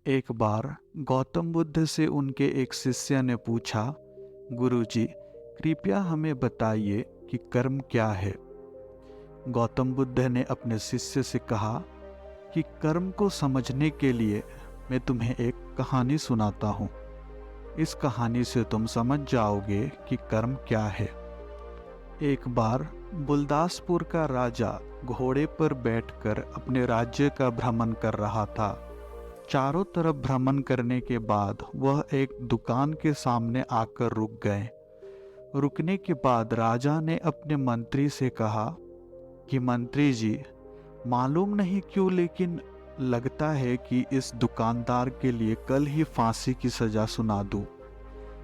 एक बार गौतम बुद्ध से उनके एक शिष्य ने पूछा, गुरुजी, कृपया हमें बताइए कि कर्म क्या है। गौतम बुद्ध ने अपने शिष्य से कहा कि कर्म को समझने के लिए मैं तुम्हें एक कहानी सुनाता हूँ। इस कहानी से तुम समझ जाओगे कि कर्म क्या है। एक बार बुलदासपुर का राजा घोड़े पर बैठकर अपने राज्य का भ्रमण कर रहा था। चारों तरफ भ्रमण करने के बाद वह एक दुकान के सामने आकर रुक गए। रुकने के बाद राजा ने अपने मंत्री से कहा कि मंत्री जी, मालूम नहीं क्यों लेकिन लगता है कि इस दुकानदार के लिए कल ही फांसी की सजा सुना दूं,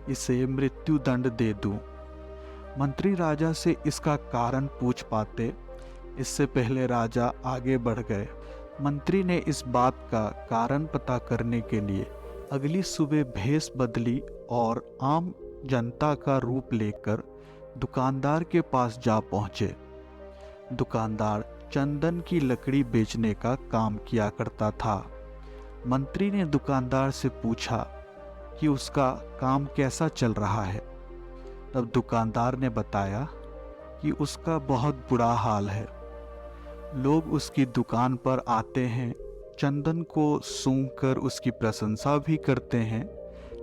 इसे मृत्यु दंड दे दूं। मंत्री राजा से इसका कारण पूछ पाते, इससे पहले राजा आगे बढ़ गए। मंत्री ने इस बात का कारण पता करने के लिए अगली सुबह भेष बदली और आम जनता का रूप लेकर दुकानदार के पास जा पहुंचे। दुकानदार चंदन की लकड़ी बेचने का काम किया करता था। मंत्री ने दुकानदार से पूछा कि उसका काम कैसा चल रहा है। तब दुकानदार ने बताया कि उसका बहुत बुरा हाल है। लोग उसकी दुकान पर आते हैं, चंदन को सूंघकर उसकी प्रशंसा भी करते हैं,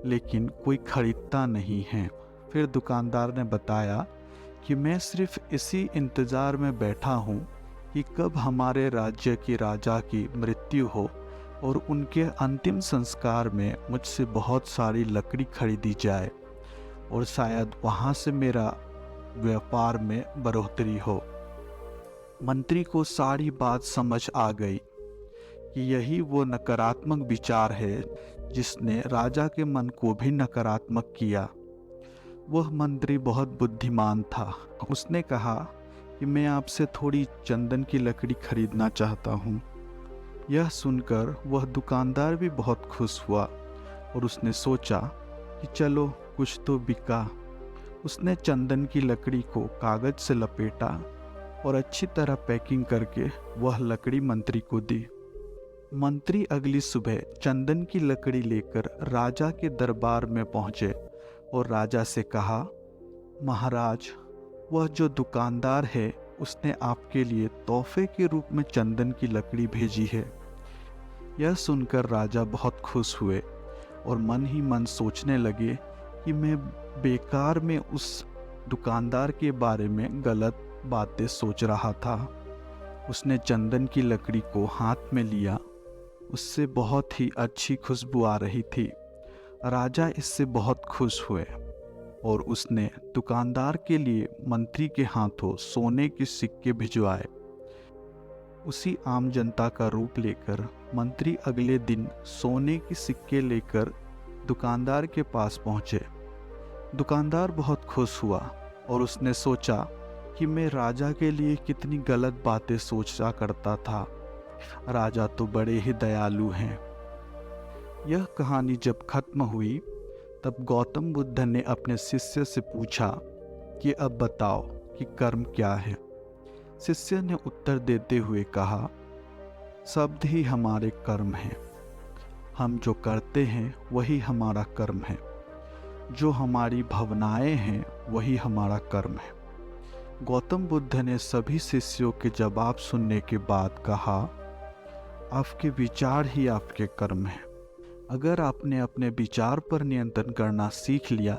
लेकिन कोई खरीदता नहीं है। फिर दुकानदार ने बताया कि मैं सिर्फ इसी इंतज़ार में बैठा हूँ कि कब हमारे राज्य के राजा की मृत्यु हो और उनके अंतिम संस्कार में मुझसे बहुत सारी लकड़ी खरीदी जाए और शायद वहाँ से मेरा व्यापार में बढ़ोतरी हो। मंत्री को सारी बात समझ आ गई कि यही वो नकारात्मक विचार है जिसने राजा के मन को भी नकारात्मक किया। वह मंत्री बहुत बुद्धिमान था। उसने कहा कि मैं आपसे थोड़ी चंदन की लकड़ी खरीदना चाहता हूँ। यह सुनकर वह दुकानदार भी बहुत खुश हुआ और उसने सोचा कि चलो कुछ तो बिका। उसने चंदन की लकड़ी को कागज से लपेटा और अच्छी तरह पैकिंग करके वह लकड़ी मंत्री को दी। मंत्री अगली सुबह चंदन की लकड़ी लेकर राजा के दरबार में पहुंचे और राजा से कहा, महाराज, वह जो दुकानदार है उसने आपके लिए तोहफे के रूप में चंदन की लकड़ी भेजी है। यह सुनकर राजा बहुत खुश हुए और मन ही मन सोचने लगे कि मैं बेकार में उस दुकानदार के बारे में गलत बातें सोच रहा था। उसने चंदन की लकड़ी को हाथ में लिया। उससे बहुत ही अच्छी खुशबू आ रही थी। राजा इससे बहुत खुश हुए और उसने दुकानदार के लिए मंत्री के हाथों सोने के सिक्के भिजवाए। उसी आम जनता का रूप लेकर मंत्री अगले दिन सोने के सिक्के लेकर दुकानदार के पास पहुंचे। दुकानदार बहुत खुश हुआ और उसने सोचा कि मैं राजा के लिए कितनी गलत बातें सोचा करता था। राजा तो बड़े ही दयालु हैं। यह कहानी जब खत्म हुई तब गौतम बुद्ध ने अपने शिष्य से पूछा कि अब बताओ कि कर्म क्या है। शिष्य ने उत्तर देते हुए कहा, शब्द ही हमारे कर्म हैं। हम जो करते हैं वही हमारा कर्म है। जो हमारी भावनाएं हैं वही हमारा कर्म है। गौतम बुद्ध ने सभी शिष्यों के जवाब सुनने के बाद कहा, आपके विचार ही आपके कर्म हैं। अगर आपने अपने विचार पर नियंत्रण करना सीख लिया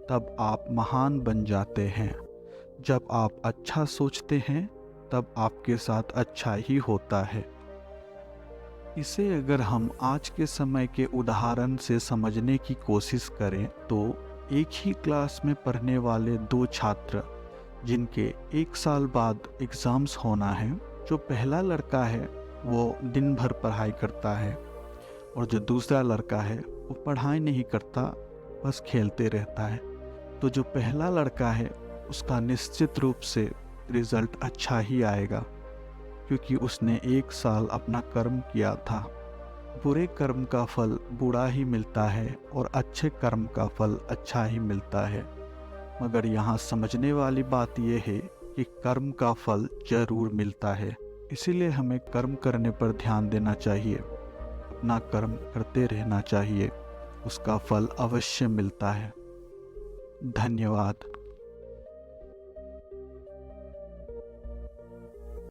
तब आप महान बन जाते हैं। जब आप अच्छा सोचते हैं तब आपके साथ अच्छा ही होता है। इसे अगर हम आज के समय के उदाहरण से समझने की कोशिश करें तो एक ही क्लास में पढ़ने वाले दो छात्र जिनके एक साल बाद एग्ज़ाम्स होना है, जो पहला लड़का है वो दिन भर पढ़ाई करता है और जो दूसरा लड़का है वो पढ़ाई नहीं करता, बस खेलते रहता है। तो जो पहला लड़का है उसका निश्चित रूप से रिज़ल्ट अच्छा ही आएगा, क्योंकि उसने एक साल अपना कर्म किया था। बुरे कर्म का फल बुरा ही मिलता है और अच्छे कर्म का फल अच्छा ही मिलता है। मगर यहाँ समझने वाली बात यह है कि कर्म का फल जरूर मिलता है, इसीलिए हमें कर्म करने पर ध्यान देना चाहिए। अपना कर्म करते रहना चाहिए, उसका फल अवश्य मिलता है। धन्यवाद।